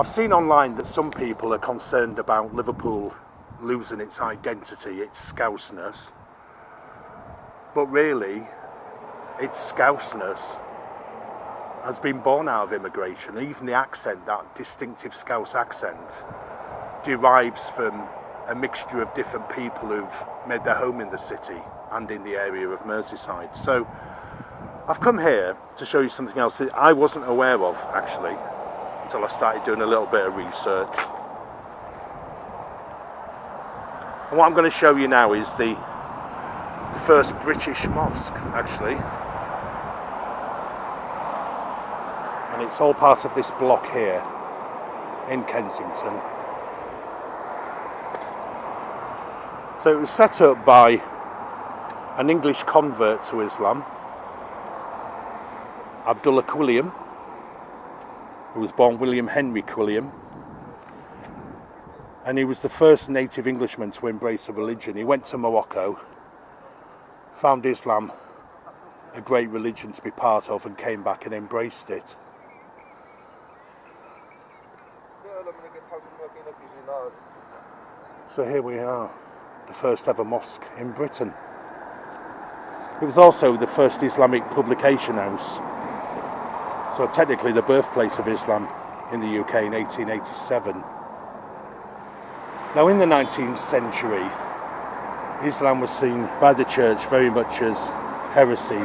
I've seen online that some people are concerned about Liverpool losing its identity, its Scouseness. But really, its Scouseness has been born out of immigration. Even the accent, that distinctive Scouse accent, derives from a mixture of different people who've made their home in the city and in the area of Merseyside. So I've come here to show you something else that I wasn't aware of, actually, until I started doing a little bit of research. And what I'm going to show you now is the first British mosque, actually. And it's all part of this block here in Kensington. So it was set up by an English convert to Islam, Abdullah Quilliam, who was born William Henry Quilliam, and he was the first native Englishman to embrace a religion. He went to Morocco, found Islam a great religion to be part of, and came back and embraced it. So here we are, the first ever mosque in Britain. It was also the first Islamic publication house, so technically the birthplace of Islam in the UK in 1887. Now in the 19th century, Islam was seen by the church very much as heresy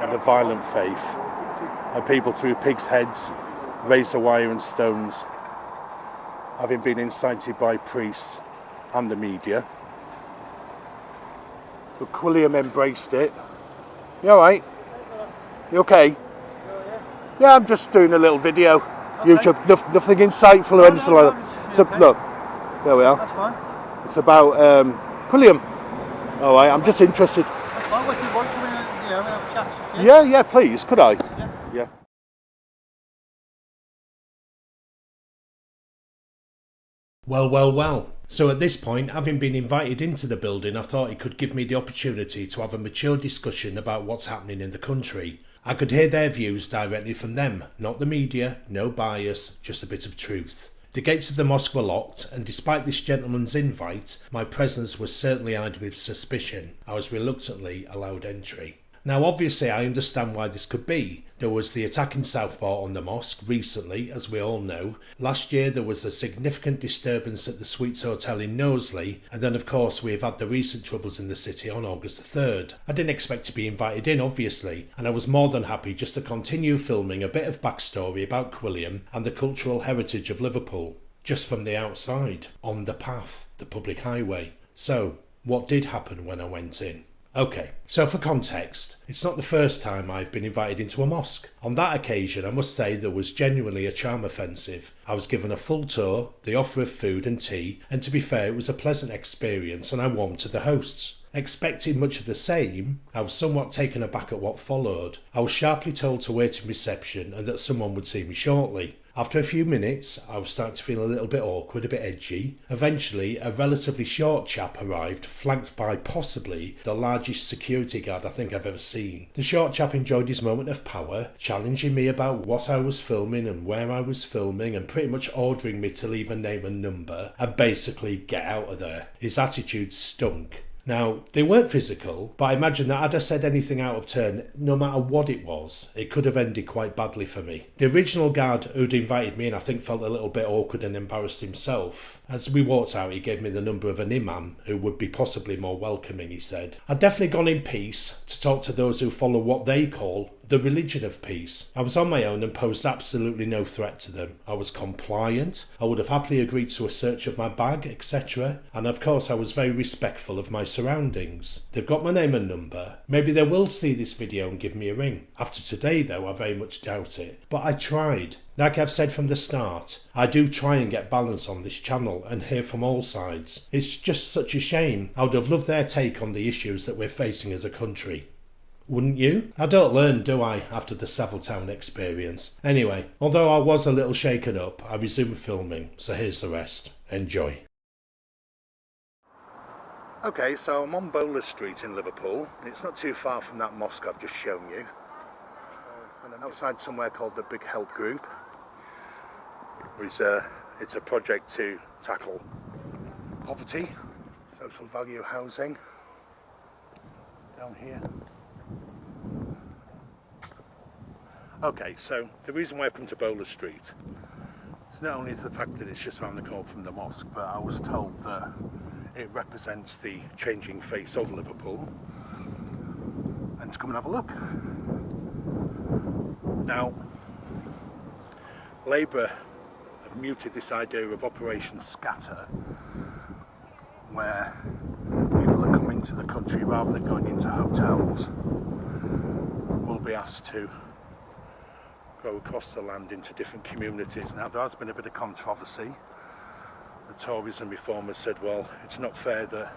and a violent faith, and people threw pigs' heads, razor wire and stones, having been incited by priests and the media. But Quilliam embraced it. You alright? You okay? Yeah, I'm just doing a little video. Okay. YouTube, nothing insightful or anything like that. So, look, there we are. That's fine. It's about Quilliam. Alright, I'm just interested. That's fine. What do you want to have a chat? Yeah, please, could I? Yeah. Well. So at this point, having been invited into the building, I thought it could give me the opportunity to have a mature discussion about what's happening in the country. I could hear their views directly from them, not the media, no bias, just a bit of truth. The gates of the mosque were locked, and despite this gentleman's invite, my presence was certainly eyed with suspicion. I was reluctantly allowed entry. Now obviously I understand why this could be. There was the attack in Southport on the mosque recently, as we all know. Last year there was a significant disturbance at the Suites Hotel in Knowsley, and then of course we have had the recent troubles in the city on August the 3rd. I didn't expect to be invited in, obviously, and I was more than happy just to continue filming a bit of backstory about Quilliam and the cultural heritage of Liverpool, just from the outside, on the path, the public highway. So, what did happen when I went in? Okay, so for context, it's not the first time I've been invited into a mosque. On that occasion, I must say there was genuinely a charm offensive. I was given a full tour, the offer of food and tea, and to be fair, it was a pleasant experience and I warmed to the hosts. Expecting much of the same, I was somewhat taken aback at what followed. I was sharply told to wait in reception and that someone would see me shortly. After a few minutes, I was starting to feel a little bit awkward, a bit edgy. Eventually, a relatively short chap arrived, flanked by possibly the largest security guard I think I've ever seen. The short chap enjoyed his moment of power, challenging me about what I was filming and where I was filming, and pretty much ordering me to leave a name and number, and basically get out of there. His attitude stunk. Now, they weren't physical, but I imagine that had I said anything out of turn, no matter what it was, it could have ended quite badly for me. The original guard who'd invited me in I think felt a little bit awkward and embarrassed himself. As we walked out, he gave me the number of an imam who would be possibly more welcoming, he said. I'd definitely gone in peace to talk to those who follow what they call the religion of peace. I was on my own and posed absolutely no threat to them. I was compliant, I would have happily agreed to a search of my bag, etc. And of course I was very respectful of my surroundings. They've got my name and number. Maybe they will see this video and give me a ring. After today though, I very much doubt it. But I tried. Like I've said from the start, I do try and get balance on this channel and hear from all sides. It's just such a shame. I would have loved their take on the issues that we're facing as a country. Wouldn't you? I don't learn, do I, after the Savile Town experience? Anyway, although I was a little shaken up, I resumed filming, so here's the rest. Enjoy. Okay, so I'm on Boaler Street in Liverpool. It's not too far from that mosque I've just shown you. And I'm outside somewhere called the Big Help Group. It's a project to tackle poverty, social value housing down here. Okay, so the reason why I've come to Boaler Street is not only the fact that it's just around the corner from the mosque, but I was told that it represents the changing face of Liverpool, and to come and have a look. Now, Labour have muted this idea of Operation Scatter, where people that come into the country, rather than going into hotels, will be asked to go across the land into different communities. Now, there has been a bit of controversy. The tourism reformers said, well, it's not fair that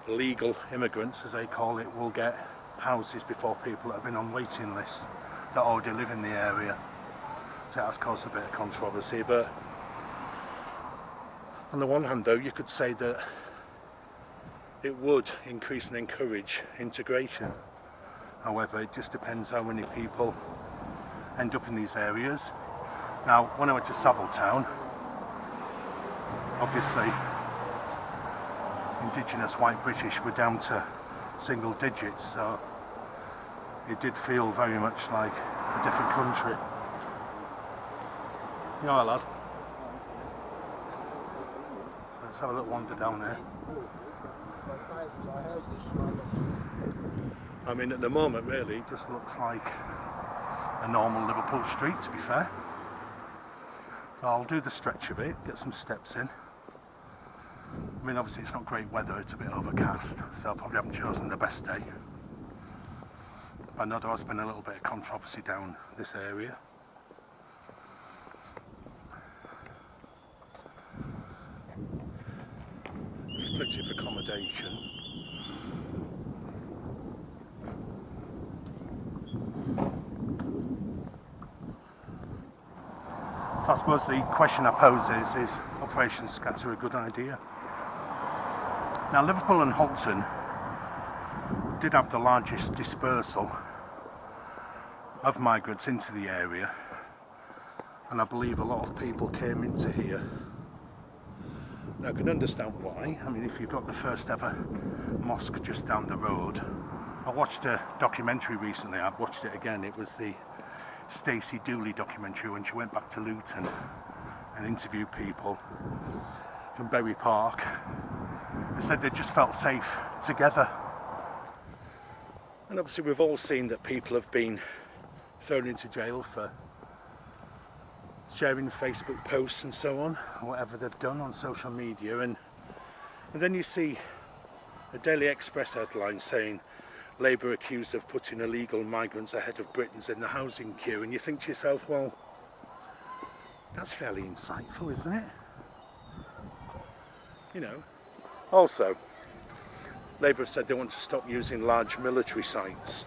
legal immigrants, as they call it, will get houses before people that have been on waiting lists that already live in the area. So it has caused a bit of controversy, but on the one hand though, you could say that it would increase and encourage integration. However, it just depends how many people end up in these areas. Now, when I went to Savile, obviously indigenous white British were down to single digits, so it did feel very much like a different country. You know, lad. So let's have a little wander down there. I mean, at the moment, really, it just looks like a normal Liverpool street, to be fair. So I'll do the stretch of it, get some steps in. I mean, obviously it's not great weather, it's a bit overcast, so I probably haven't chosen the best day. I know there has been a little bit of controversy down this area. There's plenty of accommodation. So I suppose the question I pose is Operation Scatter a good idea? Now, Liverpool and Halton did have the largest dispersal of migrants into the area, and I believe a lot of people came into here. Now, I can understand why. I mean, if you've got the first ever mosque just down the road. I watched a documentary recently, I've watched it again. It was the Stacey Dooley documentary when she went back to Luton and interviewed people from Bury Park. They said they just felt safe together. And obviously we've all seen that people have been thrown into jail for sharing Facebook posts and so on, or whatever they've done on social media, and then you see a Daily Express headline saying Labour accused of putting illegal migrants ahead of Britons in the housing queue, and you think to yourself, well, that's fairly insightful, isn't it? You know. Also, Labour have said they want to stop using large military sites,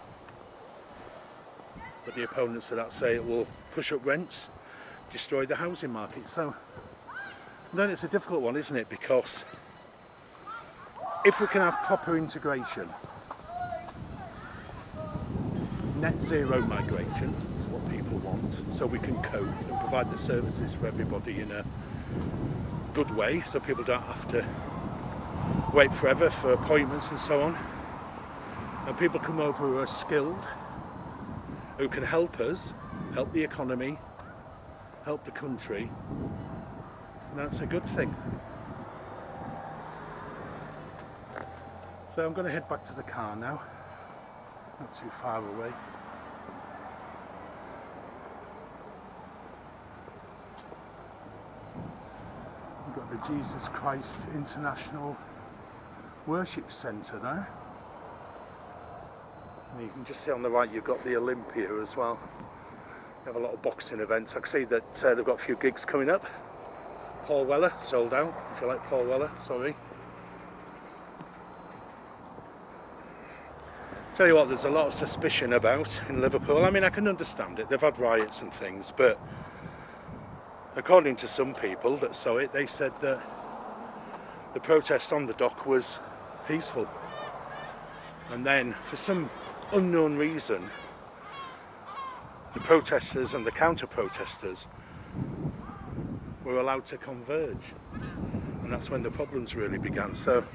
but the opponents of that say it will push up rents, destroy the housing market. So then it's a difficult one, isn't it? Because if we can have proper integration, net zero migration is what people want, so we can cope and provide the services for everybody in a good way, so people don't have to wait forever for appointments and so on, and people come over who are skilled, who can help us, help the economy, help the country, and that's a good thing. So I'm going to head back to the car now, not too far away. We've got the Jesus Christ International Worship Centre there. And you can just see on the right you've got the Olympia as well. They have a lot of boxing events. I can see that they've got a few gigs coming up. Paul Weller, sold out, if you like Paul Weller, sorry. Tell you what, there's a lot of suspicion about in Liverpool. I mean, I can understand it. They've had riots and things, but according to some people that saw it, they said that the protest on the dock was peaceful. And then, for some unknown reason, the protesters and the counter-protesters were allowed to converge, and that's when the problems really began. So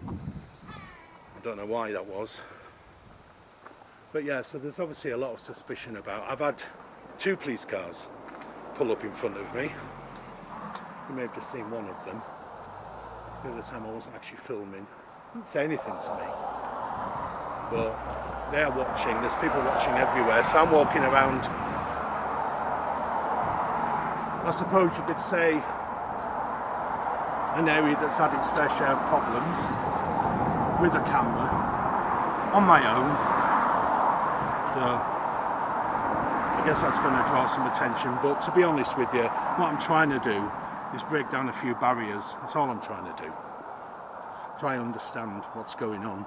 I don't know why that was, but yeah, so there's obviously a lot of suspicion about. I've had 2 police cars pull up in front of me. You may have just seen one of them. The other time I wasn't actually filming. Didn't say anything to me, but they are watching. There's people watching everywhere, so I'm walking around, I suppose you could say, an area that's had its fair share of problems, with a camera on my own. So I guess that's going to draw some attention, but to be honest with you, what I'm trying to do is break down a few barriers. That's all I'm trying to do. Try and understand what's going on.